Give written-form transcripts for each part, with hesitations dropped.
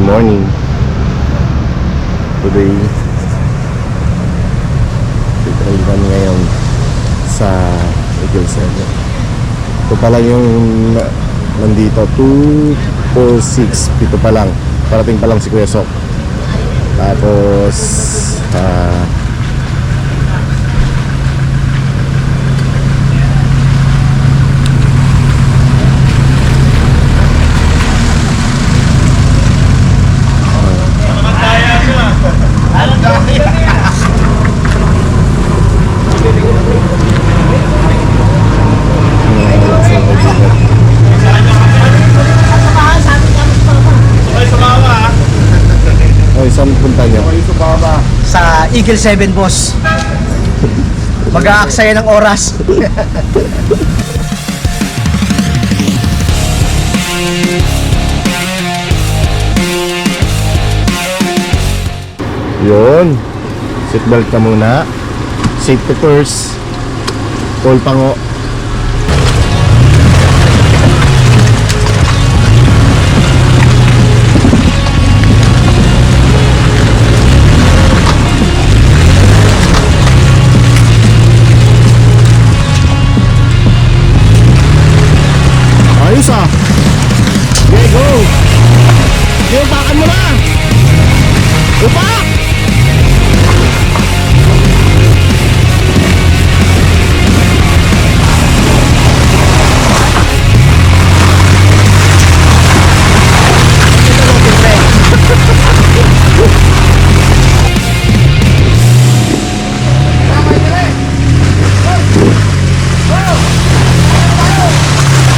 morning. Today titrail kami ngayon sa Eagle 7. Ito pala yung nandito 246. Ito pa lang, parating pa lang si Kuya Sok. Tapos saan punta niyo? Sa Eagle 7, boss. Mag-aaksaya ng oras. Yun. Seatbelt ka muna. Safety first. All pango. Ayos ah. Okay, go. Okay, upakan mo na. Upak!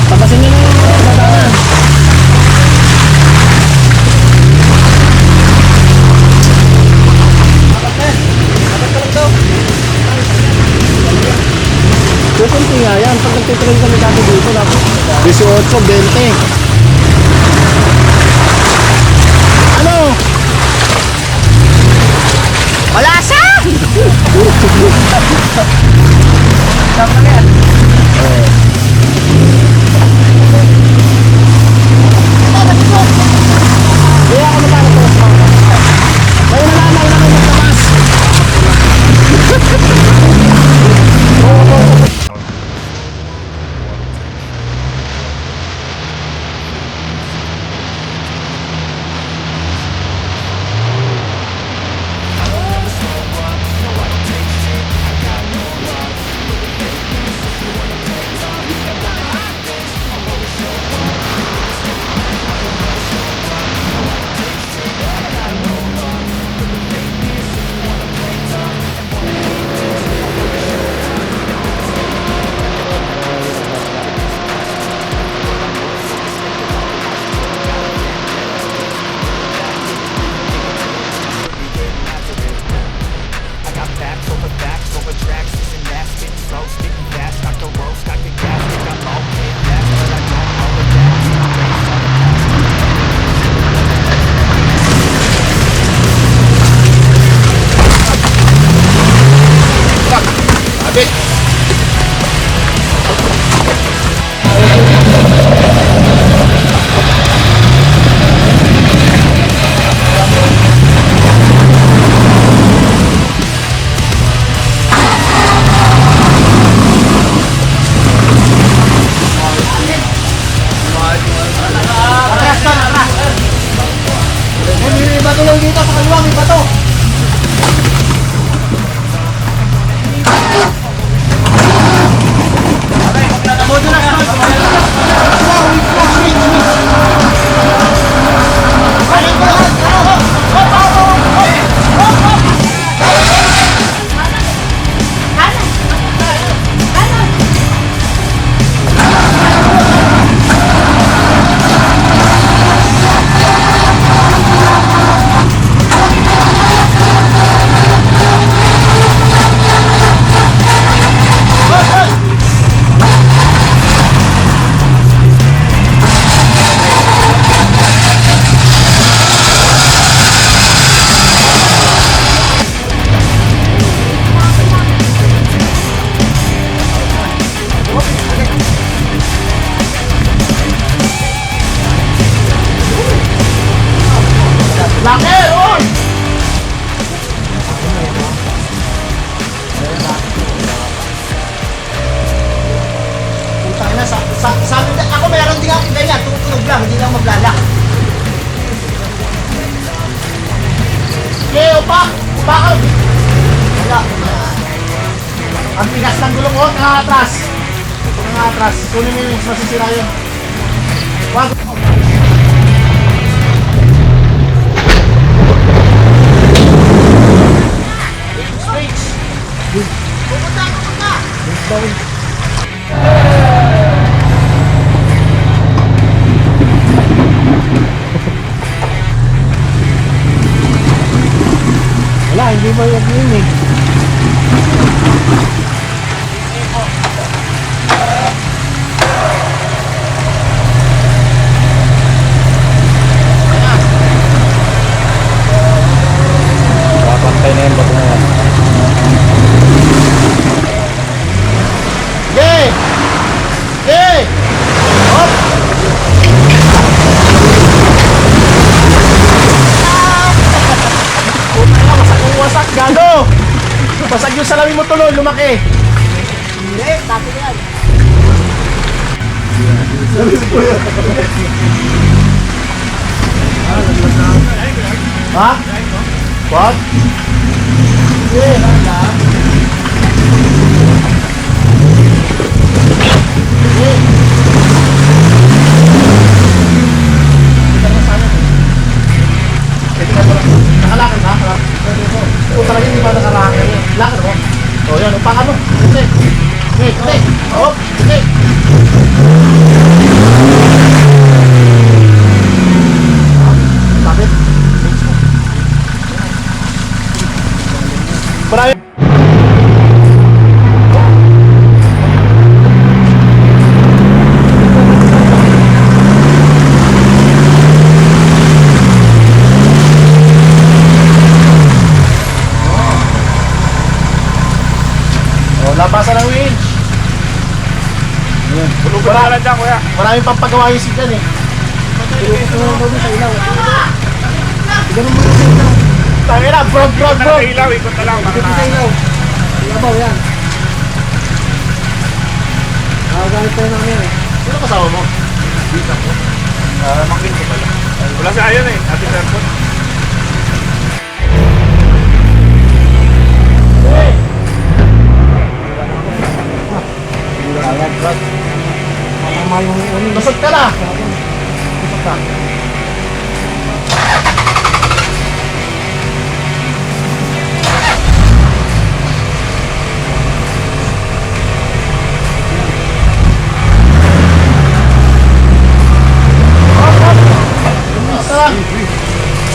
Tapasin nyo na yung batanan. Kukunti nga yan. Pag nagtitrain kami dati dito, dapat 18, 20. ano? Wala siya! Tama na yan. Kaya ako na parang tulas mga. Kayo na lang kayo magtabas. Ang tigas ng gulong ko, nangatras. Nangatras. Kunin mo yung masisira yun. Wag. Switch. Pupunta. Wala, hindi mo yun eh. Papantay na yan, bago na yan. Okay! Okay! Hop! Puta na, wasak, gano! Basag yung salamin mo tuloy, lumaki! Hindi, dati na yan. Ha? What? Hindi, nakalakad na? Oo, talaga hindi ba nakalakad yun? Lakad mo? O yan, upakan mo. Hindi. Hindi. Hop. Hindi. Bakit? Marami. Labasan ng winch. Tulungan na lang dyan, kuya. Maraming pampagawa yung sigan eh. Tulungan mo sa ilaw. Ganun mo sa ilaw. Tangin na, bro. Sa ilaw, ikot na lang. Ikot sa ilaw. Ilabaw yan. Nakagamit tayo namin yan eh. Sino kasama mo? Dito ako. Mangkin ko pala. Wala si Ayan eh, ating airport. Lusot ka na! Lusot ka.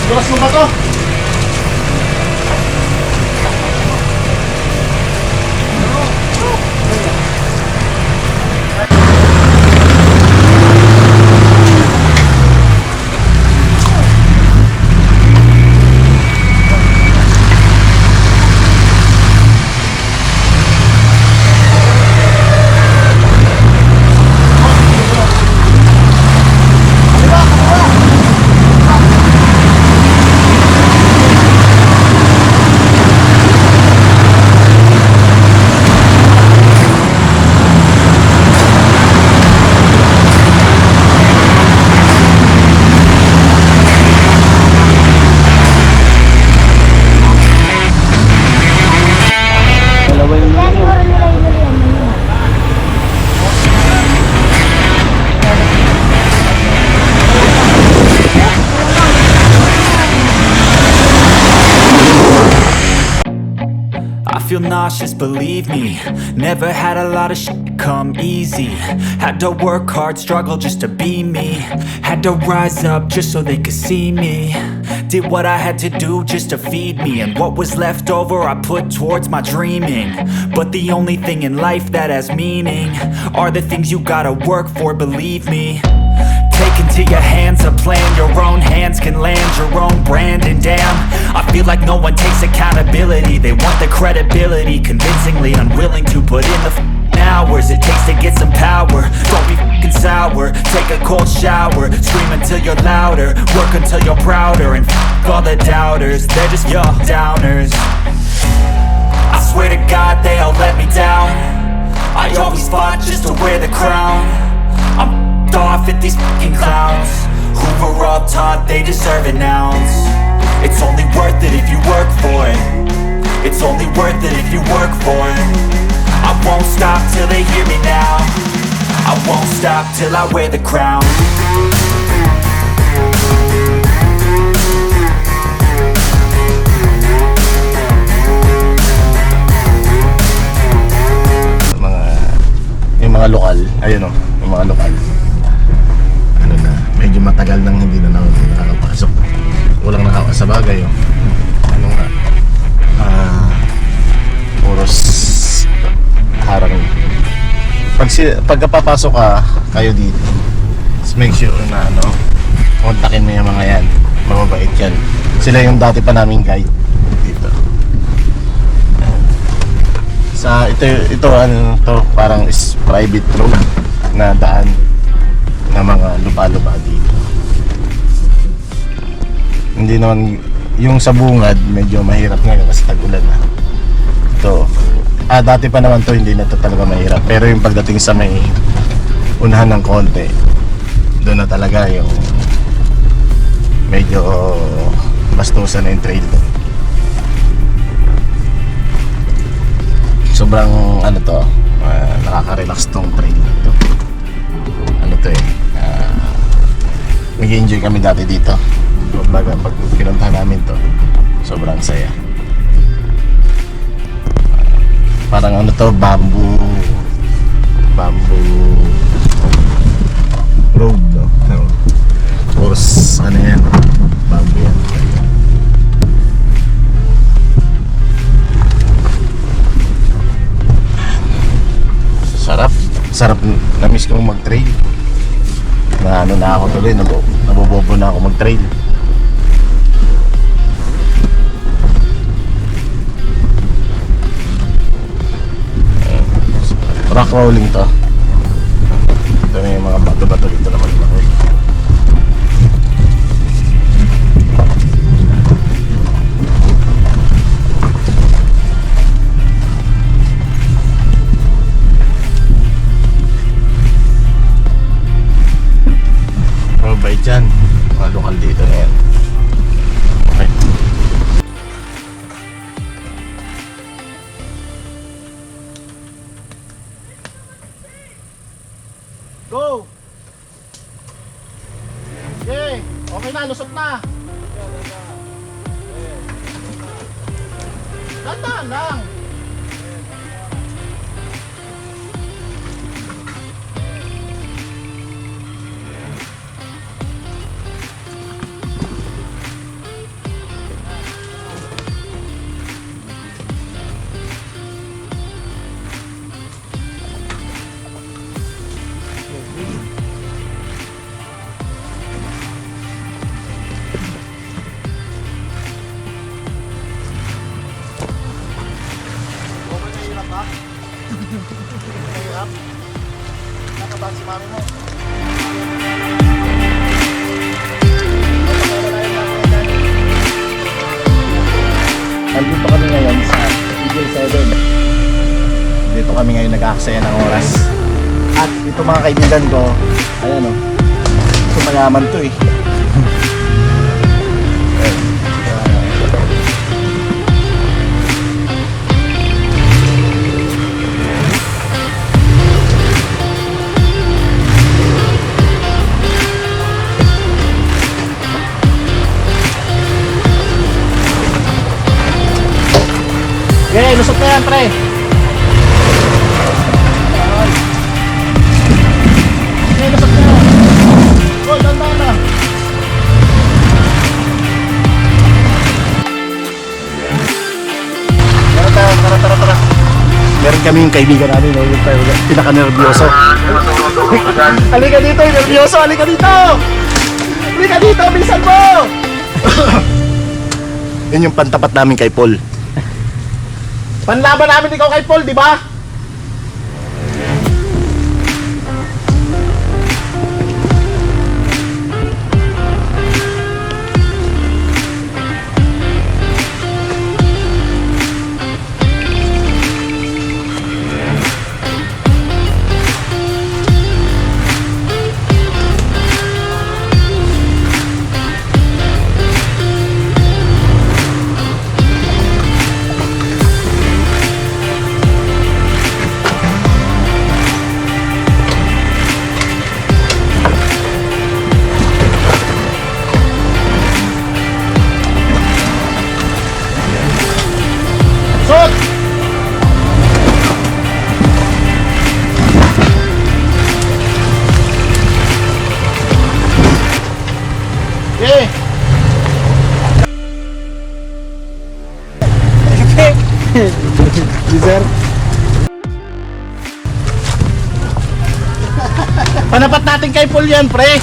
Dulas mo ba to? Feel nauseous, believe me. Never had a lot of shit come easy. Had to work hard, struggle just to be me. Had to rise up just so they could see me. Did what I had to do just to feed me. And what was left over I put towards my dreaming. But the only thing in life that has meaning are the things you gotta work for, believe me. Take into your hands a plan. Your own hands can land your own brand. And damn, I feel like no one takes accountability. They want the credibility, convincingly unwilling to put in the hours it takes to get some power. Don't be f***ing sour. Take a cold shower. Scream until you're louder. Work until you're prouder. And f*** all the doubters, they're just your downers. I swear to God they all let me down. I always fought just to wear the crown. I'm off at these fucking clowns who were all taught they deserve an ounce. It's only worth it if you work for it. It's only worth it if you work for it. I won't stop till they hear me now. I won't stop till I wear the crown. Yung mga lokal, ayun o, yung mga lokal. Ano na, medyo matagal nang hindi na nakakapasok. Walang sa bagay o. Ano nga, puros harang. Pagkapapasok ka, kayo dito, just make sure na kontakin mo yung mga yan. Mababait yan. Sila yung dati pa naming guide dito. Sa ito ano to, parang is private road na daan na mga lupa-lupa dito. Hindi naman yung sa bungad medyo mahirap ngayon kasi tag-ulan na. Ito, dati pa naman to hindi na to talaga mahirap, pero yung pagdating sa may unahan ng konti, doon na talaga yung medyo bastusan na yung trail doon. Sobrang nakaka-relax tong trail na to. Nag-enjoy kami dati dito. Pag pinuntahan namin to, sobrang saya. Parang bamboo road, no? Puros yan, bamboo yan. Sarap na-miss kong mag-trail. Na ako tuloy, nabobobo na ako mag-trail. Rock rolling to. Ito may mga bato-bato dito naman ako. Mabait dyan. Mga lokal dito na yan. Okay. Go! Okay, okay na, lusot na. Dandan lang. Mahirap. Nakabahan si mami mo. Andito kami ngayon sa Eagle 7. Dito kami ngayon nag-aaksaya ng oras. At ito mga kaibigan ko, ayan o, sumayaman to eh. Okay, lusot na yan, pre. Okay, lusot na yan. Oh, dandan na. Tara. Meron kaming kaibigan namin, no? Yung pinaka-nervyoso. Halika dito, nervyoso. Halika dito. Halika dito, bilisan mo. Yun yung pantapat namin kay Paul. Panlaban namin ikaw kay Paul, di ba? Shoot! Okay. Sir. Panapat natin kay Paul yan, pre.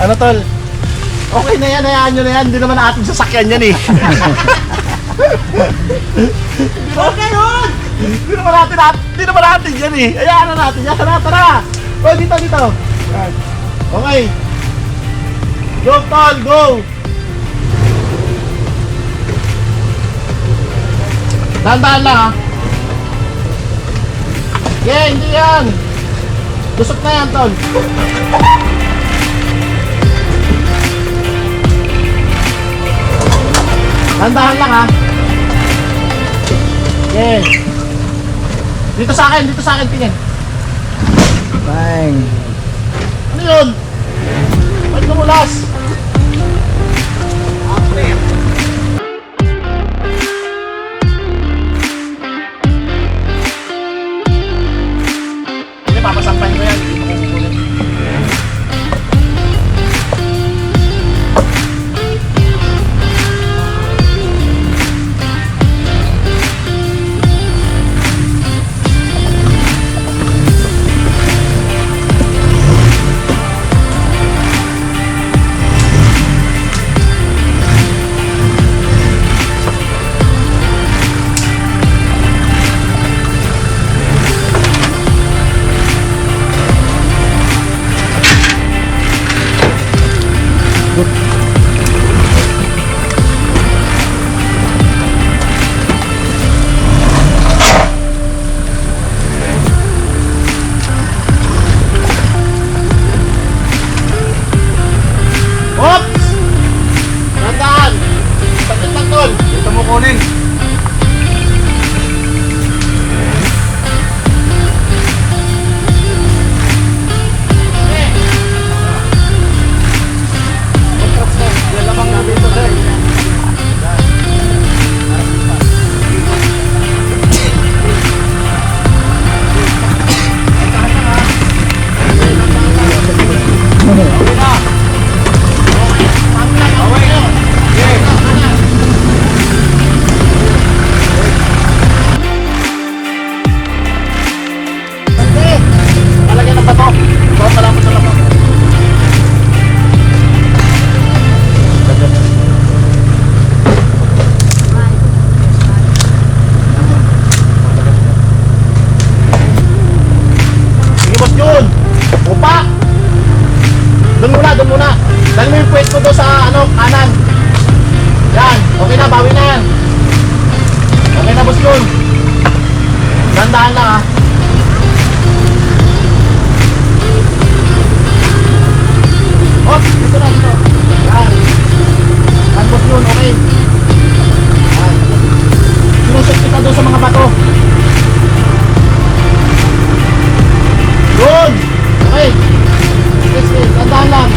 Ano tol? Okay na yan, hayaan nyo na yan. Hindi naman ating sasakyan yan eh. Okay yun! Hindi naman natin yan eh. Hayaan na natin yan. Tara, tara! O, dito, dito. Yan. Okay. Go, tol, go! Dahan-dahan lang ha. Yeah, hindi yan. Lusot na yan, tol. Dahan-dahan lang ha. Yeah. Dito sa akin, tingin. Bang. Ano yun? Ba't lumulas? Hindi, papasampahin ko yan. Hindi ko kukunin. Oops! Tandaan! Sakit lang tol! Dito mo kunin. Lamang natin ito sir. Palagyan ng bato. Bato pala mo sa lamang. Sige boss yun! Upa! Doon muna! Dali mo yung puwet ko doon sa kanan. Yan! Okay na, bawi na yan. Okay na boss yun. Dandahan lang ha. Oh! Dito na, dito. Yan. Yan boss yun, okay. Yan. Sinusot kita doon sa mga bato. Yun! Okay! Sige, dandahan lang.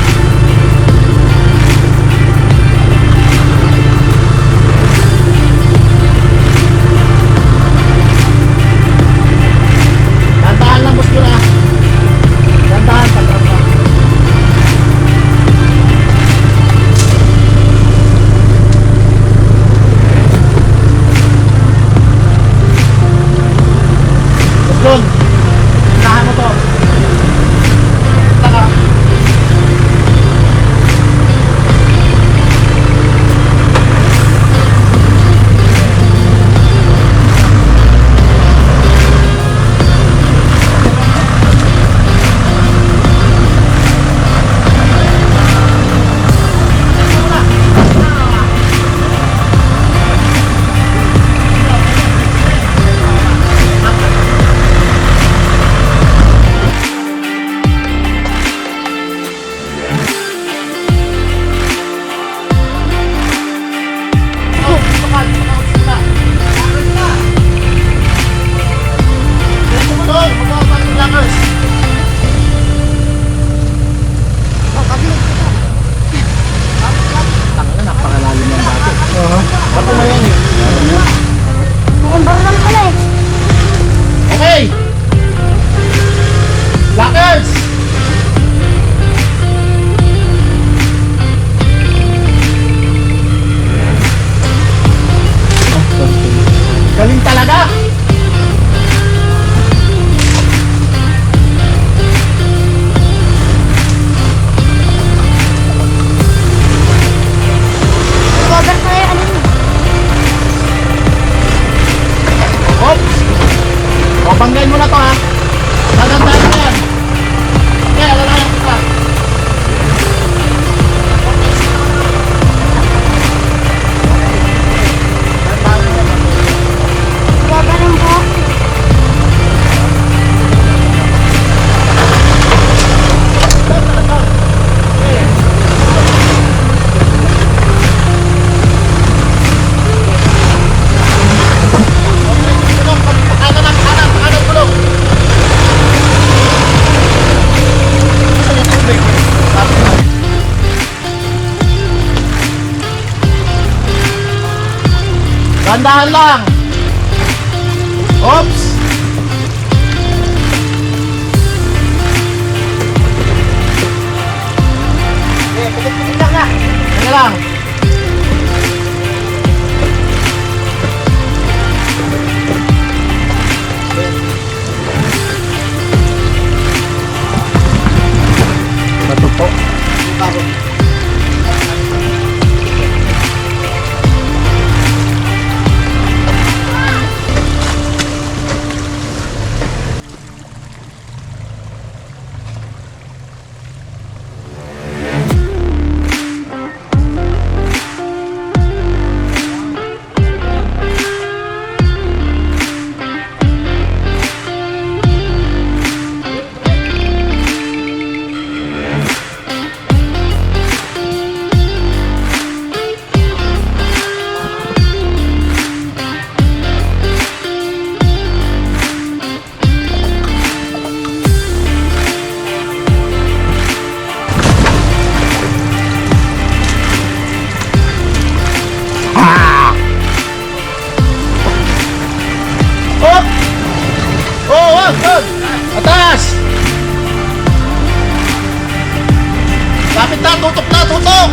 Gandahan lang. Oops. Teka lang. Ito po. Up! Oh, wag, wag! Atas! Lapit na, tutok na, tutok!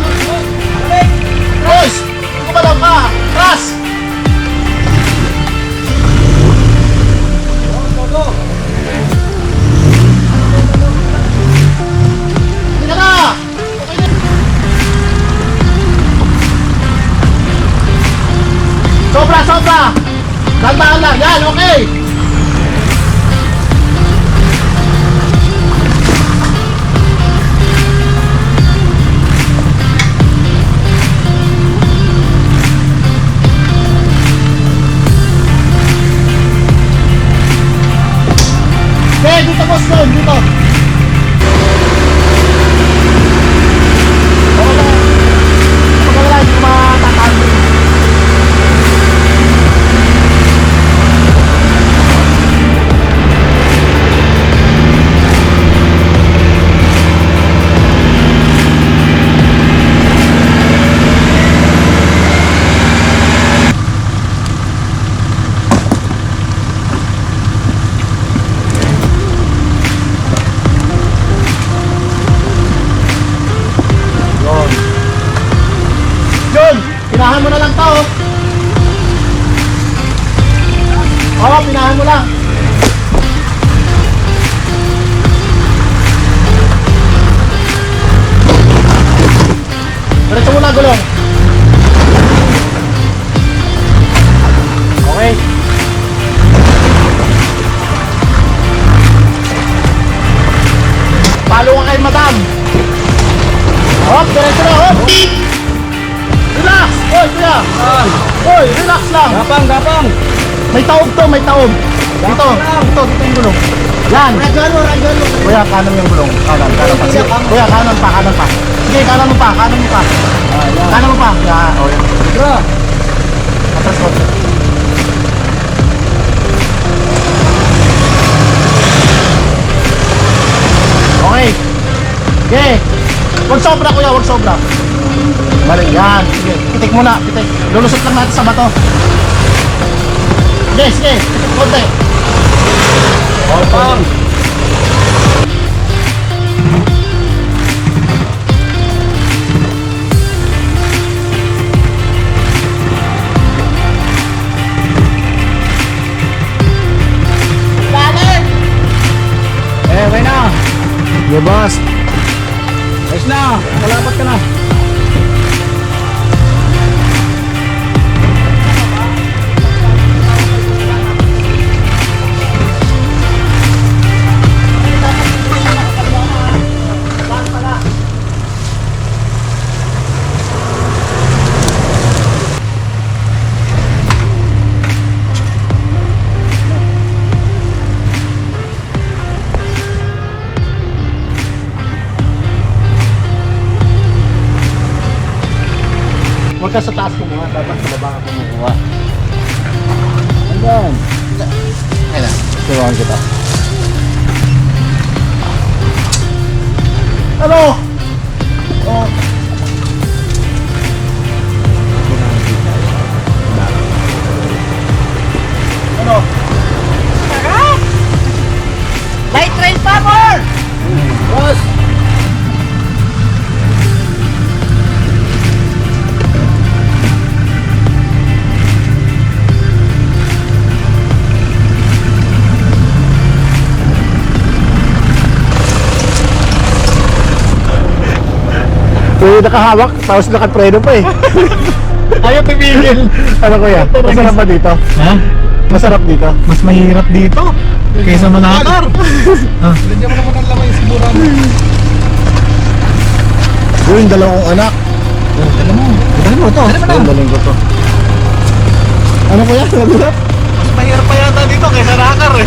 Boys! Kumalang ka! Atas! Hindi na! Okay na! Sobra, sobra! Tandaan lang, yan, okay! Okay, dito boss doon, dito! Okay lang. Okay lang, hindi matatanggol. Jun, pinahan mo na lang to. Oo, pinahan mo lang. Diretso mo na gulong. Okay. Palo ka kay madam. Hop, diretso na, hop. Relax! Oy, kuya! Oy, relax lang! Gapang! May taob to, may taob! Dito yung gulong. Yan! Ragano! Kuya, kanan yung gulong. Kanan pa. Sige, kuya, kanan pa. Sige, kanan mo pa. Kanan mo pa. Yan, o yan. Atras mo. Okay. Okay. Huwag sobra, kuya, huwag sobra. Mali, yan. Sige, pitik muna, pitik. Lulusot lang natin sa bato. Sige. Konti. Gapang! Okay na! Yo, boss. Ayos na! Malapat ka na! Huwag ka sa taas kumuha, dapat sa baba ka kumuha. Andun. Ayun na. Turuan kita. Ano? Oh. Yung nakahawak, tapos nakapreno pa eh. Ayaw tumigil. Ano kuya? Masarap ba dito? Ha? Masarap dito? Mas mahirap dito kaysa Manatar. Yung dalawang anak. Dali mo to. Yung daling ko to. Ano kuya? Nagulat? Mas mahirap pa yata dito kaysa Nakar eh.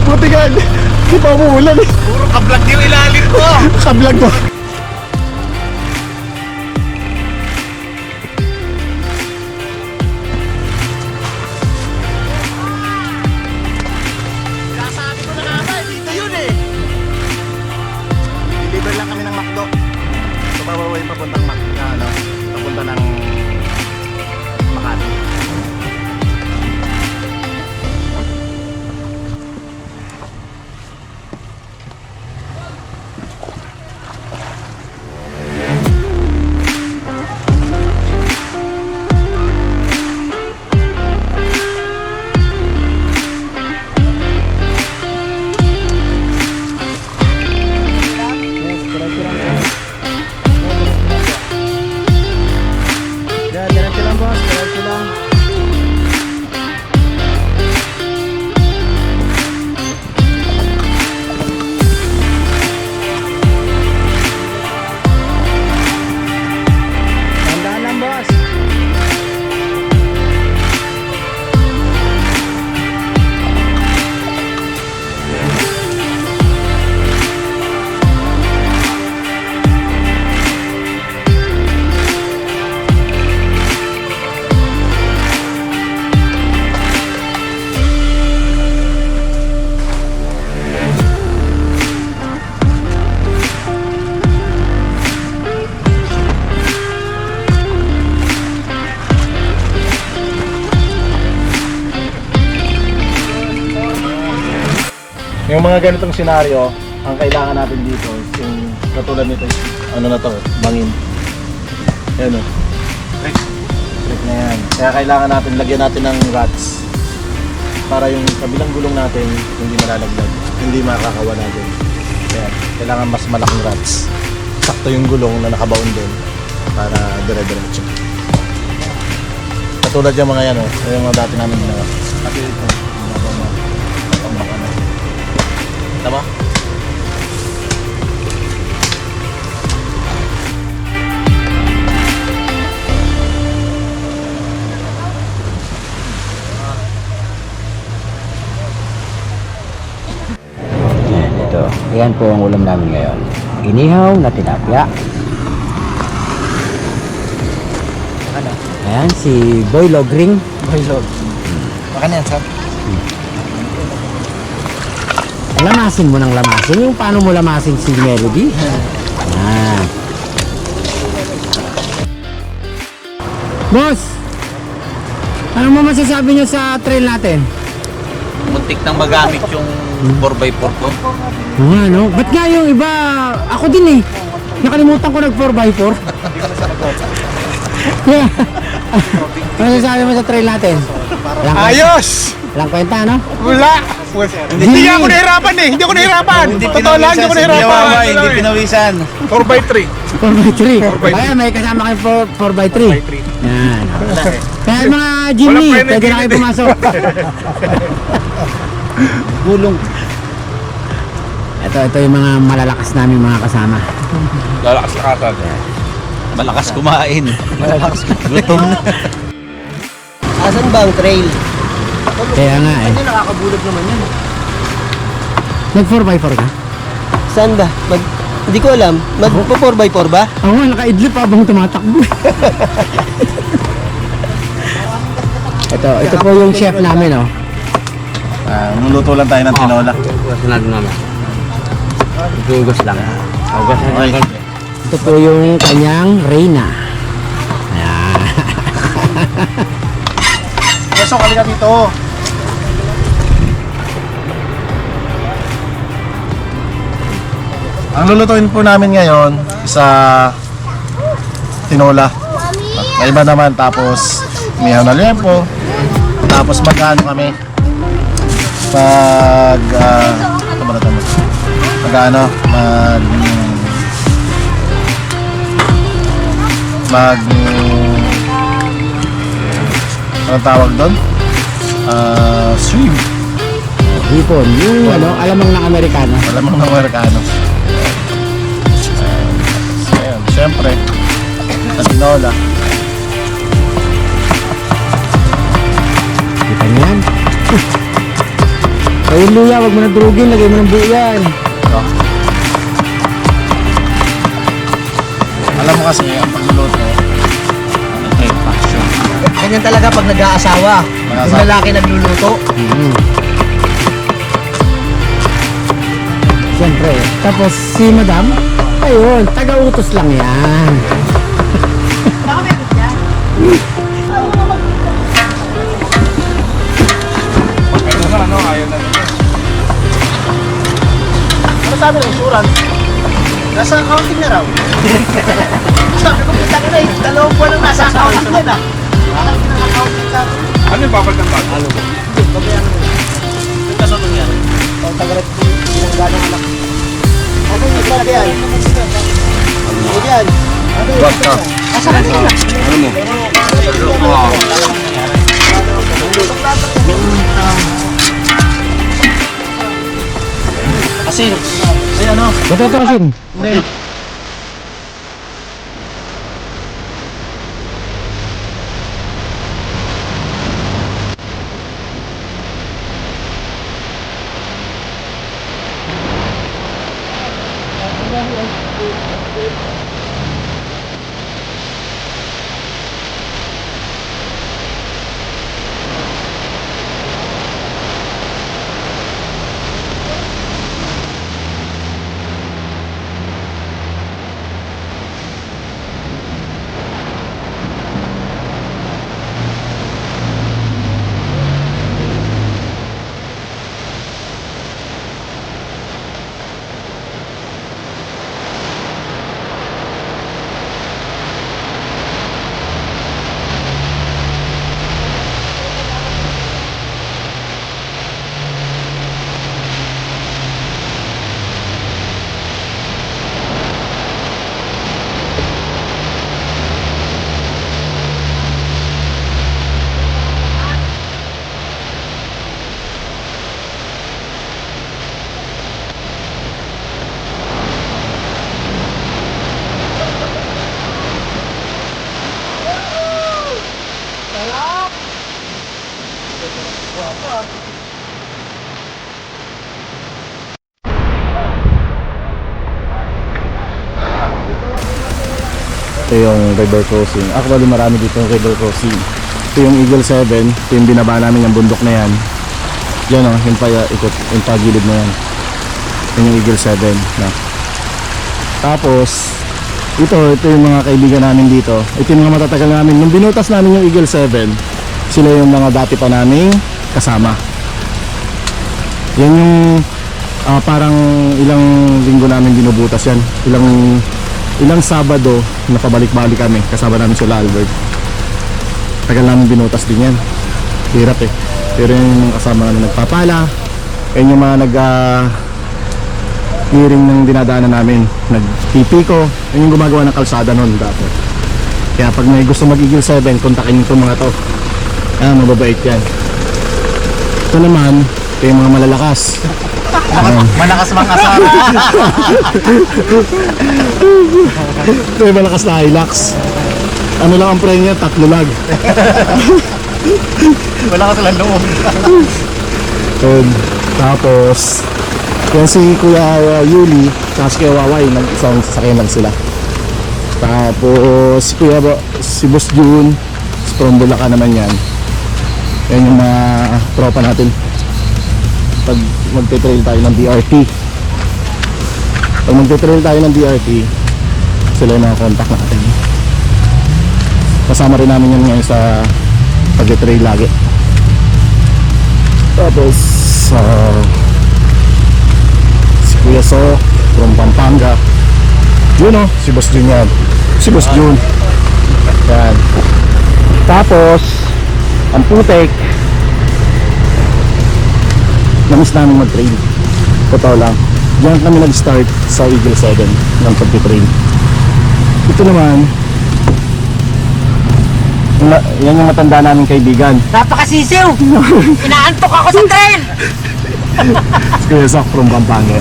Buti ka. Di pa umuulan eh. Puro kablag yung ilalim ko. Kablag ko. Sabi ko na nga ba, dito yun eh. Deliver lang kami ng McDo. So babaway papuntang papunta ng Makati. Diretso lang boss, diretso lang. Tandaan lang boss. Yung mga ganitong senaryo, ang kailangan natin dito is yung katulad nito, ano na to, bangin. Ayan o. Trick na yan. Kaya kailangan natin, lagyan natin ng rods para yung kabilang gulong natin hindi malalaglag, hindi makakawala din. Kaya kailangan mas malaking rods. Sakto yung gulong na nakabaon din para dire-diretso. Katulad yung mga yan o, yung mga dati namin ginawa. Kasi ito, tama? Ito, yan po ang ulam namin ngayon. Inihaw na tilapia. Ano? Ayan, si Boy Logring. Bailog. Baka na yan, sir. Lamasin mo ng lamasin. Yung paano mo lamasin si Melody. Ah. Boss! Ano mo masasabi nyo sa trail natin? Muntik nang magamit yung 4x4 ko. Oo nga, no? Ba't nga yung iba, ako din eh. Nakalimutan ko nag 4x4. Yeah. Ano masasabi mo sa trail natin? Ayos! Walang kwenta, no? Wala! Hindi ako nahirapan eh! Hindi ako nahirapan! Totoo lang, hindi ako nahirapan! Hindi pinawisan. 4x3. 4x3. Kaya may kasama kayong 4x3. Yan. Kaya mga Jimmy, Walang pwede pwede na kayo pumasok. Gulong. Ito yung mga malalakas namin mga kasama. Lalakas na katag. Malakas kumain. Malakas gutom na. Asan ba ang trail? Kaya nga eh. Nakakabulog naman yan. Nag 4x4 ka? Saan ba? Hindi ko alam. Magpo 4x4 ba? Oo nga, nakaidlip habang tumatakbo. ito po yung chef namin, oh. Nuluto lang tayo ng tinola. Hugas natin naman. Hugas lang. Hugas natin. Ito po yung kanyang Reyna. Ayan. Peso, kalika dito. Ang lulutuin po namin ngayon sa tinola. May iba naman, tapos mihaw na liempo. Tapos magkano kami pag mag anong tawag doon? Swim. Hipon. Yung ano, alamang ng Amerikano. Wala mga Amerikano. Ayun, syempre, sa tinola. Kita niyo yan? Ayun luya, wag mo na durugin, lagay mo ng buo yan. No? Alam mo kasi, ang pagluluto, ito yung passion. Ganyan talaga pag nag-aasawa. Yung lalaki nagluluto. Siyempre. Tapos si madam, ayun, taga-utos lang yan. Ano na, ano, ayaw na nila. Ano sabi ng insurance? Nasa accounting na raw. Sabi ko, kita ka na eh. 2 buwan lang nasa accounting yan ah. Alam ko ng accounting sa akin. Ano yung babal ng bago? Hindi, babayaran mo. Yung kasunod yan. O, tagalat binangga ng anak. Okay, naglalagay yan. Sige yan. Basta. Ano mo? Kasi, ay ano? Ba't ito kasi? Hindi. Ito yung river crossing. Actually marami dito yung river crossing. Ito yung Eagle 7. Ito yung binaba namin yung bundok na yan. Yan o, yung ikot, yung pagilid na yan. Yan yung Eagle 7 na. Tapos ito yung mga kaibigan namin dito. Ito yung mga matatagal namin. Nung binutas namin yung Eagle 7, sila yung mga dati pa naming kasama. Yan yung parang ilang linggo namin binubutas yan. Ilang Sabado na pabalik-balik kami. Kasama namin sila Albert. Tagal namin binutas din yan. Hirap eh. Pero yung kasama na nagpapala, yan yung mga clearing ng dinadaanan namin. Nagpipiko. Yan yung gumagawa ng kalsada noon dati. Kaya pag may gusto mag-Eagle 7, kontakin nyo itong mga to. Mababait yan. Ito naman, ito yung mga malalakas. Malakas mga kasama. Ito yung malakas na Hilux. Ano lang ang prenya? 3 lag. Wala ka silang loob. Tapos yan si Kuya Yuli at si Kuya Waway, isang sasakyan lang sila. Tapos si Boss June from Bulacan naman yan. Yan yung mga tropa natin pag magte-trail tayo ng DRT. Pag magte-trail tayo ng DRT, sila yung mga contact natin. Kasama rin namin yan ngayon sa pag-trail lagi. Tapos si Kuya So from Pampanga, yun o, si Boss Jun yan. Si Boss Jun yan. Tapos ang putek, namiss namin mag-trail. Totoo lang, diyan kami nag-start sa Eagle 7 ng pag-trail. Ito naman Yan yung matanda namin kaibigan. Napakasisiw! Inaantok ako sa trail! Si Kuya Zach from Pampanga.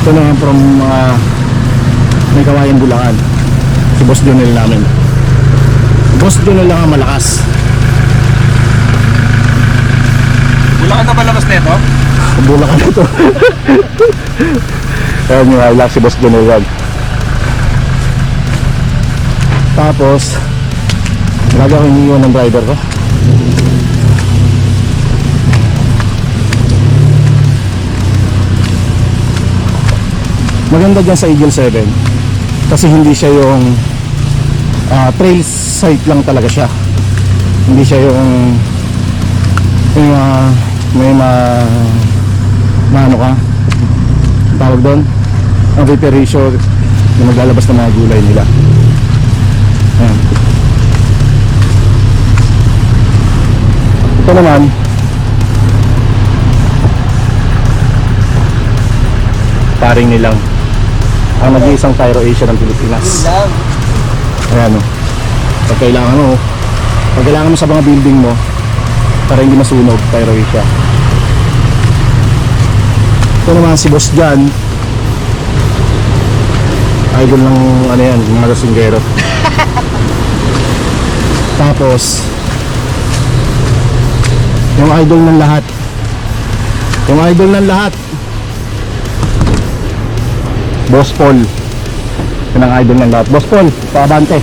Ito naman from may kawayan Bulacan. Si Boss Jonel namin. Boss Jonel lang ang malakas. Bulacan na palabas na ito? Bulacan na ito. Ayan yung highlight si Boss Jonel yan. Tapos lagi ako iniiwan ng driver ko. Maganda dyan sa Eagle 7 kasi hindi siya yung trail site lang talaga siya. Hindi siya yung may ano ka tawag doon ang preparation na maglalabas ng mga gulay nila. Ayan. Ito naman paring nilang ang nag-iisang Tyro Asia ng Pilipinas. Ayan o. Pag kailangan mo sa mga building mo para hindi masunog, Tyro Asia. Ito naman si Boss Jan. Idol ng ano yan, mga lasinggero. Tapos yung idol ng lahat. Boss Paul. Yun ang idol ng lahat. Boss Paul, paabante.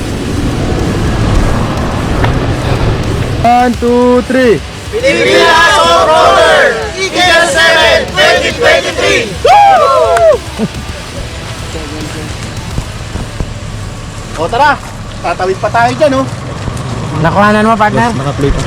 1, 2, 3. Pilipinas Off-Roader! Eagle 7 2023! O tara, tatawid pa tayo dyan, oh. Nakuhanan mo, partner? Naka-plate.